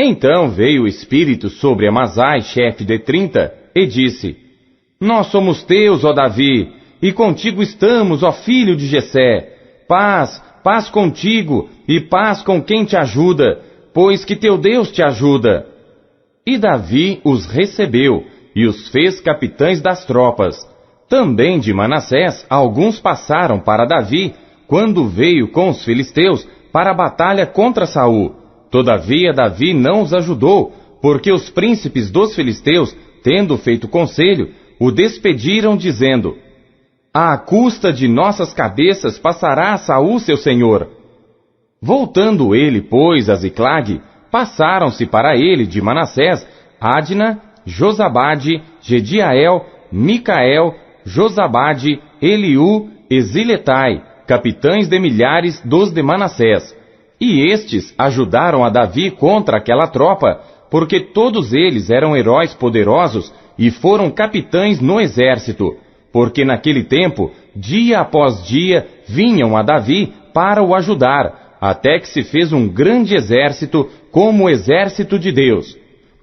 Então veio o Espírito sobre Amasai, chefe de 30, e disse: Nós somos teus, ó Davi, e contigo estamos, ó filho de Jessé. Paz, paz contigo, e paz com quem te ajuda, pois que teu Deus te ajuda. E Davi os recebeu, e os fez capitães das tropas. Também de Manassés alguns passaram para Davi, quando veio com os filisteus para a batalha contra Saul. Todavia Davi não os ajudou, porque os príncipes dos filisteus, tendo feito conselho, o despediram, dizendo: À custa de nossas cabeças passará a Saul seu senhor. Voltando ele, pois, a Ziclag, passaram-se para ele de Manassés Adna, Josabade, Gediael, Micael, Josabade, Eliú e Ziletai, capitães de milhares dos de Manassés. E estes ajudaram a Davi contra aquela tropa, porque todos eles eram heróis poderosos e foram capitães no exército, porque naquele tempo, dia após dia, vinham a Davi para o ajudar, até que se fez um grande exército como o exército de Deus.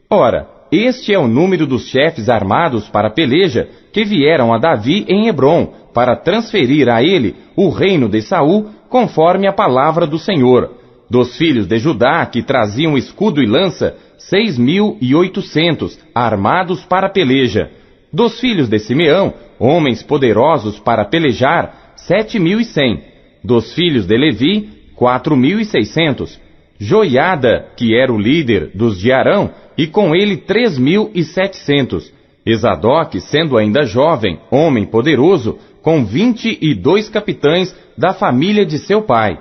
Ora, este é o número dos chefes armados para a peleja que vieram a Davi em Hebrom, para transferir a ele o reino de Saul, conforme a palavra do Senhor. Dos filhos de Judá, que traziam escudo e lança, 6.800, armados para a peleja. Dos filhos de Simeão, homens poderosos para pelejar, 7.100. Dos filhos de Levi, 4.600. Joiada, que era o líder dos de Arão, e com ele 3.700. Esadoque, sendo ainda jovem, homem poderoso, com 22 capitães da família de seu pai.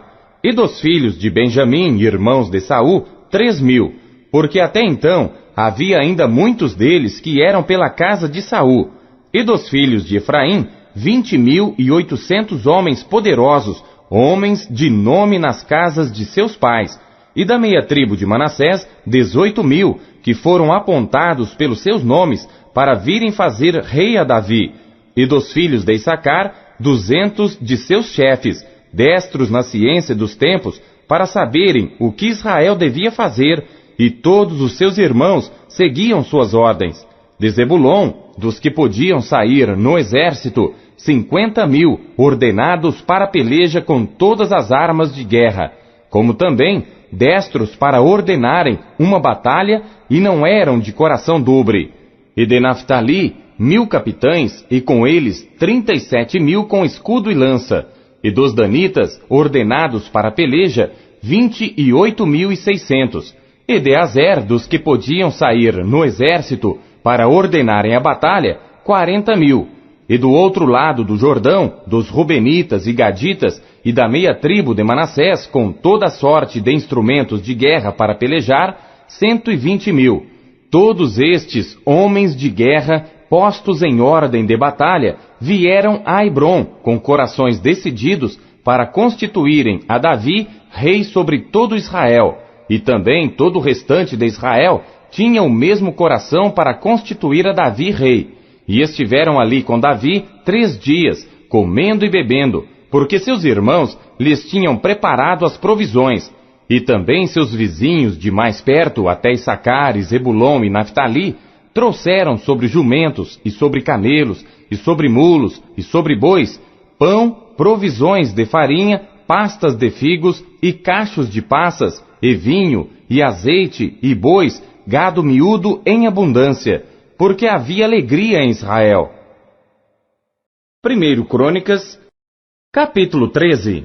E dos filhos de Benjamim, irmãos de Saul, 3.000, porque até então havia ainda muitos deles que eram pela casa de Saul. E dos filhos de Efraim, 20.800 homens poderosos, homens de nome nas casas de seus pais. E da meia tribo de Manassés, 18.000, que foram apontados pelos seus nomes para virem fazer rei a Davi. E dos filhos de Issacar, 200 de seus chefes, destros na ciência dos tempos, para saberem o que Israel devia fazer, e todos os seus irmãos seguiam suas ordens. De Zebulon, dos que podiam sair no exército, 50.000 ordenados para a peleja com todas as armas de guerra, como também destros para ordenarem uma batalha e não eram de coração dobre. E de Naftali, 1.000 capitães, e com eles 37.000 com escudo e lança. E dos danitas, ordenados para a peleja, 28.600. E de Azer, dos que podiam sair no exército para ordenarem a batalha, 40.000. E do outro lado do Jordão, dos Rubenitas e Gaditas, e da meia tribo de Manassés, com toda sorte de instrumentos de guerra para pelejar, 120.000. Todos estes homens de guerra, postos em ordem de batalha, vieram a Hebrom, com corações decididos, para constituírem a Davi rei sobre todo Israel. E também todo o restante de Israel tinha o mesmo coração para constituir a Davi rei. E estiveram ali com Davi 3 dias, comendo e bebendo, porque seus irmãos lhes tinham preparado as provisões. E também seus vizinhos de mais perto, até Issacar, Zebulon e Naftali, trouxeram sobre jumentos, e sobre camelos, e sobre mulos, e sobre bois, pão, provisões de farinha, pastas de figos, e cachos de passas, e vinho, e azeite, e bois, gado miúdo em abundância, porque havia alegria em Israel. 1 Crônicas, capítulo 13.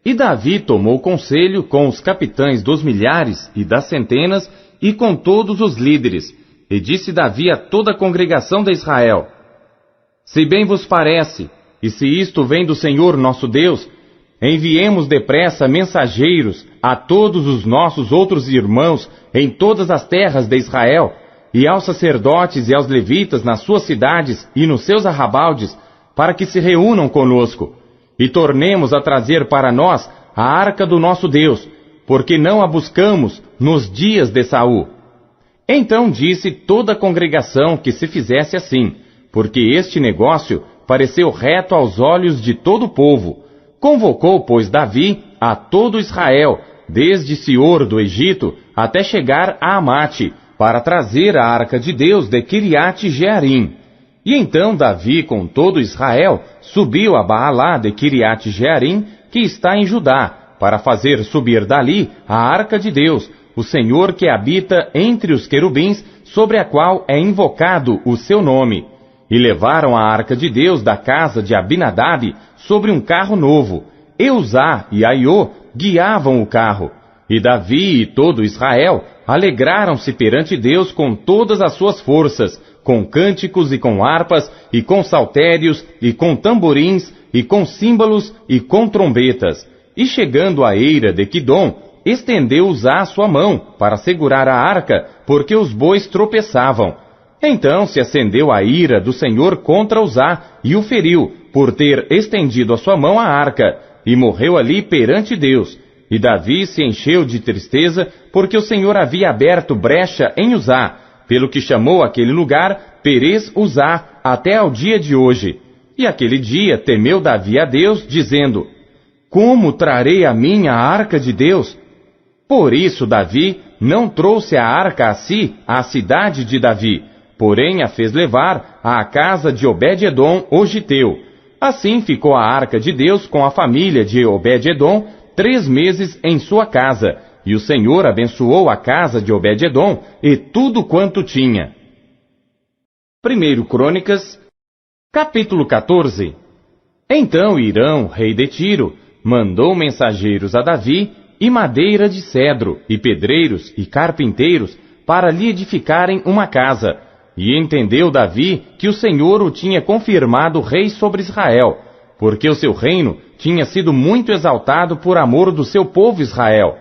E Davi tomou conselho com os capitães dos milhares e das centenas, e com todos os líderes, e disse Davi a toda a congregação de Israel: Se bem vos parece, e se isto vem do Senhor nosso Deus, enviemos depressa mensageiros a todos os nossos outros irmãos em todas as terras de Israel, e aos sacerdotes e aos levitas nas suas cidades e nos seus arrabaldes, para que se reúnam conosco, e tornemos a trazer para nós a arca do nosso Deus, porque não a buscamos nos dias de Saul. Então disse toda a congregação que se fizesse assim, porque este negócio pareceu reto aos olhos de todo o povo. Convocou, pois, Davi a todo Israel, desde Sior do Egito até chegar a Amate, para trazer a arca de Deus de Kiriat Jearim. E então Davi, com todo Israel, subiu a Baalá de Kiriat Jearim, que está em Judá, para fazer subir dali a arca de Deus, o Senhor que habita entre os querubins, sobre a qual é invocado o seu nome. E levaram a arca de Deus da casa de Abinadab sobre um carro novo. Eusá e Aiô guiavam o carro. E Davi e todo Israel alegraram-se perante Deus com todas as suas forças, com cânticos e com harpas, e com saltérios, e com tamborins, e com símbolos, e com trombetas. E chegando à eira de Quidom, estendeu Uzá sua mão para segurar a arca, porque os bois tropeçavam. Então se acendeu a ira do Senhor contra Uzá, e o feriu, por ter estendido a sua mão à arca, e morreu ali perante Deus. E Davi se encheu de tristeza, porque o Senhor havia aberto brecha em Uzá, pelo que chamou aquele lugar Perez Uzá, até ao dia de hoje. E aquele dia temeu Davi a Deus, dizendo: Como trarei a mim a arca de Deus? Por isso Davi não trouxe a arca a si, à cidade de Davi, porém a fez levar à casa de Obed-edom, o giteu. Assim ficou a arca de Deus com a família de Obed-edom 3 meses em sua casa, e o Senhor abençoou a casa de Obed-edom e tudo quanto tinha. 1 Crônicas, capítulo 14. Então Irão, rei de Tiro, mandou mensageiros a Davi, e madeira de cedro, e pedreiros, e carpinteiros, para lhe edificarem uma casa. E entendeu Davi que o Senhor o tinha confirmado rei sobre Israel, porque o seu reino tinha sido muito exaltado por amor do seu povo Israel.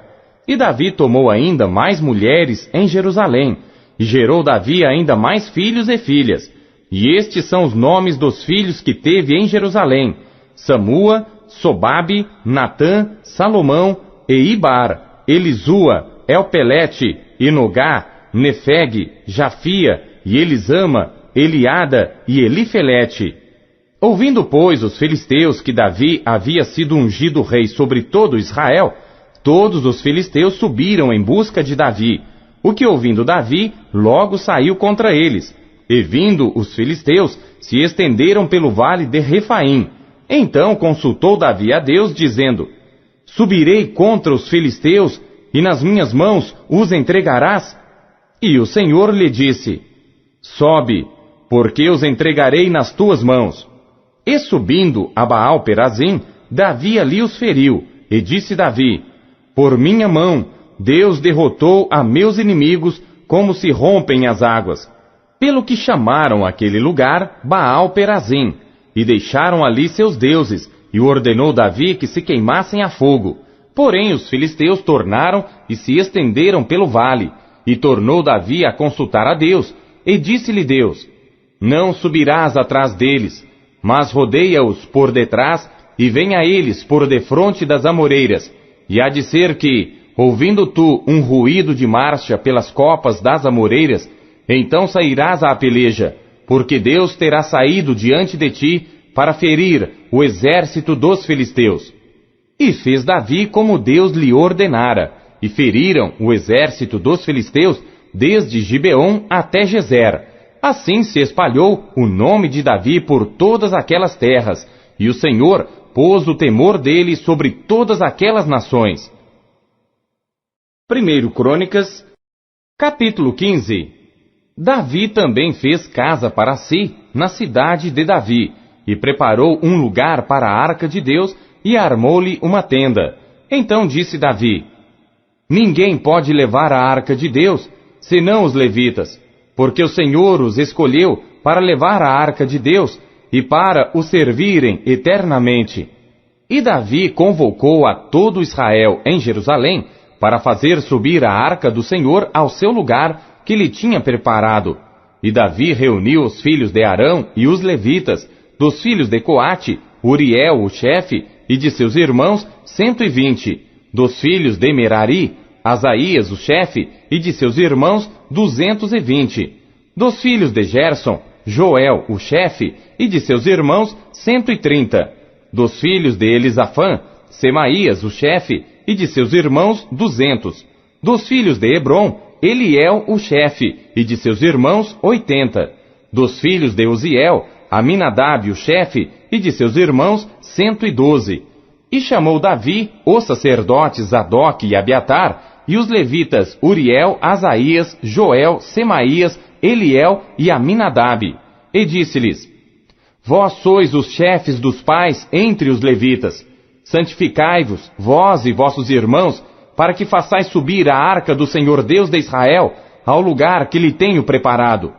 E Davi tomou ainda mais mulheres em Jerusalém, e gerou Davi ainda mais filhos e filhas. E estes são os nomes dos filhos que teve em Jerusalém: Samua, Sobabe, Natã, Salomão, Eibar, Elisua, Elpelete, Enogá, Nefeg, Jafia, e Elisama, Eliada e Elifelete. Ouvindo, pois, os filisteus que Davi havia sido ungido rei sobre todo Israel, todos os filisteus subiram em busca de Davi, o que ouvindo Davi, logo saiu contra eles. E vindo os filisteus, se estenderam pelo vale de Refaim. Então consultou Davi a Deus, dizendo: Subirei contra os filisteus, e nas minhas mãos os entregarás? E o Senhor lhe disse: Sobe, porque os entregarei nas tuas mãos. E subindo a Baal-Perazim, Davi ali os feriu, e disse Davi: Por minha mão, Deus derrotou a meus inimigos, como se rompem as águas. Pelo que chamaram aquele lugar Baal-Perazim, e deixaram ali seus deuses, e ordenou Davi que se queimassem a fogo. Porém os filisteus tornaram e se estenderam pelo vale, e tornou Davi a consultar a Deus, e disse-lhe Deus: Não subirás atrás deles, mas rodeia-os por detrás, e vem a eles por defronte das amoreiras. E há de ser que, ouvindo tu um ruído de marcha pelas copas das amoreiras, então sairás à peleja, porque Deus terá saído diante de ti para ferir o exército dos filisteus. E fez Davi como Deus lhe ordenara, e feriram o exército dos filisteus desde Gibeon até Gezer. Assim se espalhou o nome de Davi por todas aquelas terras, e o Senhor pôs o temor dele sobre todas aquelas nações. 1 Crônicas, capítulo 15. Davi também fez casa para si na cidade de Davi, e preparou um lugar para a arca de Deus, e armou-lhe uma tenda. Então disse Davi: Ninguém pode levar a arca de Deus, senão os levitas, porque o Senhor os escolheu para levar a arca de Deus, e para o servirem eternamente. E Davi convocou a todo Israel em Jerusalém, para fazer subir a arca do Senhor ao seu lugar que lhe tinha preparado. E Davi reuniu os filhos de Arão e os levitas, dos filhos de Coate, Uriel, o chefe, e de seus irmãos 120, dos filhos de Merari, Asaías, o chefe, e de seus irmãos 220, dos filhos de Gerson, Joel, o chefe, e de seus irmãos 130, dos filhos de Elisafã, Semaías, o chefe, e de seus irmãos 200, Dos filhos de Hebron, Eliel, o chefe, e de seus irmãos, 80. Dos filhos de Uziel, Aminadab, o chefe, e de seus irmãos, 112. E chamou Davi os sacerdotes Zadok e Abiatar, e os levitas Uriel, Asaías, Joel, Semaías, Eliel e Aminadab. E disse-lhes: Vós sois os chefes dos pais entre os levitas. Santificai-vos, vós e vossos irmãos, para que façais subir a arca do Senhor Deus de Israel ao lugar que lhe tenho preparado.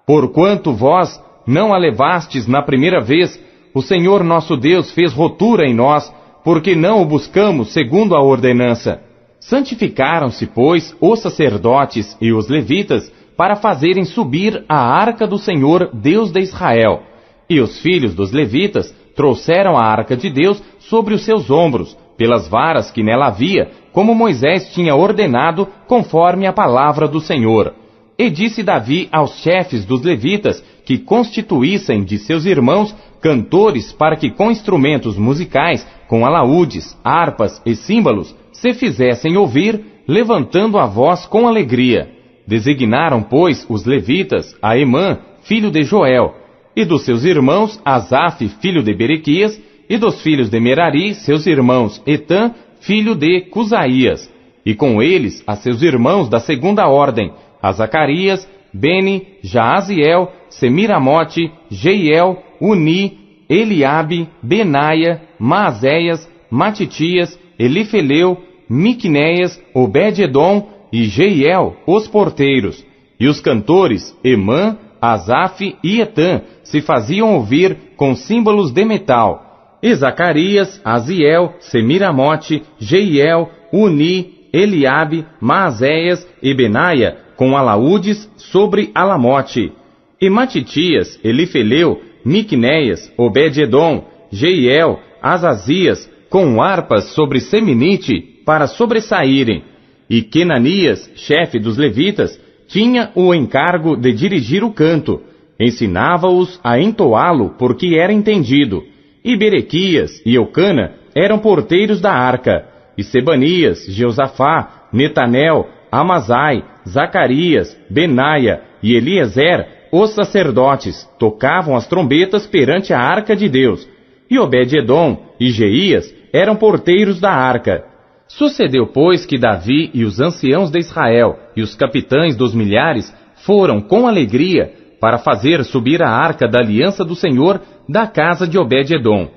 Porquanto vós não a levastes na primeira vez, o Senhor nosso Deus fez rotura em nós, porque não o buscamos segundo a ordenança. Santificaram-se, pois, os sacerdotes e os levitas para fazerem subir a arca do Senhor Deus de Israel. E os filhos dos levitas trouxeram a arca de Deus sobre os seus ombros, pelas varas que nela havia, como Moisés tinha ordenado, conforme a palavra do Senhor. E disse Davi aos chefes dos levitas que constituíssem de seus irmãos cantores para que com instrumentos musicais, com alaúdes, harpas e símbolos, se fizessem ouvir, levantando a voz com alegria. Designaram, pois, os levitas a Emã, filho de Joel, e dos seus irmãos Asaf, filho de Berequias, e dos filhos de Merari, seus irmãos Etã, filho de Cusaías, e com eles a seus irmãos da segunda ordem, a Zacarias, Beni, Jaaziel, Semiramote, Jeiel, Uni, Eliabe, Benaia, Maazéias, Matitias, Elifeleu, Miqunéias, Obed-edom e Jeiel, os porteiros. E os cantores Emã, Asaf e Etã se faziam ouvir com símbolos de metal. E Zacarias, Aziel, Semiramote, Jeiel, Uni, Eliabe, Maazéias e Benaia com alaúdes sobre alamote. E Matitias, Elifeleu, Miqunéias, Obed-edom, Jeiel, Azazias com harpas sobre seminite para sobressaírem. E Quenanias, chefe dos levitas, tinha o encargo de dirigir o canto. Ensinava-os a entoá-lo porque era entendido. E Berequias e Eucana eram porteiros da arca. E Sebanias, Jeosafá, Netanel, Amazai, Zacarias, Benaia e Eliezer, os sacerdotes, tocavam as trombetas perante a arca de Deus. E Obed-edom e Jeías eram porteiros da arca. Sucedeu, pois, que Davi e os anciãos de Israel e os capitães dos milhares foram com alegria para fazer subir a arca da aliança do Senhor da casa de Obed-edom.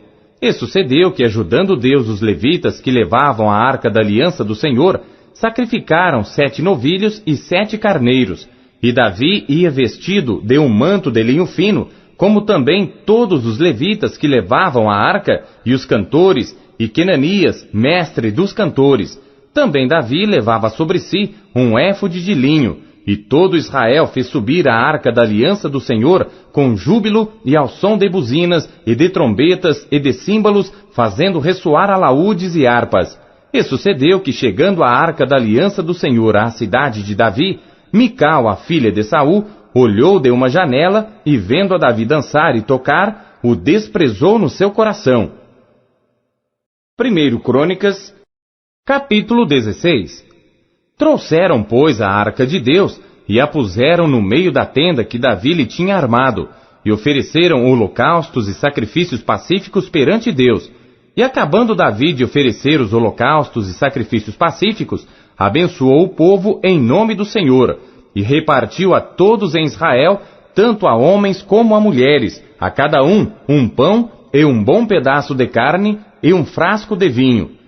E sucedeu que, ajudando Deus os levitas que levavam a arca da aliança do Senhor, sacrificaram 7 novilhos e 7 carneiros. E Davi ia vestido de um manto de linho fino, como também todos os levitas que levavam a arca e os cantores, e Quenanias, mestre dos cantores. Também Davi levava sobre si um éfode de linho, e todo Israel fez subir a arca da aliança do Senhor com júbilo e ao som de buzinas e de trombetas e de símbolos, fazendo ressoar alaúdes e harpas. E sucedeu que, chegando a arca da aliança do Senhor à cidade de Davi, Mical, a filha de Saul, olhou de uma janela e, vendo a Davi dançar e tocar, o desprezou no seu coração. 1 Crônicas, capítulo 16. Trouxeram, pois, a arca de Deus e a puseram no meio da tenda que Davi lhe tinha armado, e ofereceram holocaustos e sacrifícios pacíficos perante Deus. E acabando Davi de oferecer os holocaustos e sacrifícios pacíficos, abençoou o povo em nome do Senhor, e repartiu a todos em Israel, tanto a homens como a mulheres, a cada um pão e um bom pedaço de carne e um frasco de vinho.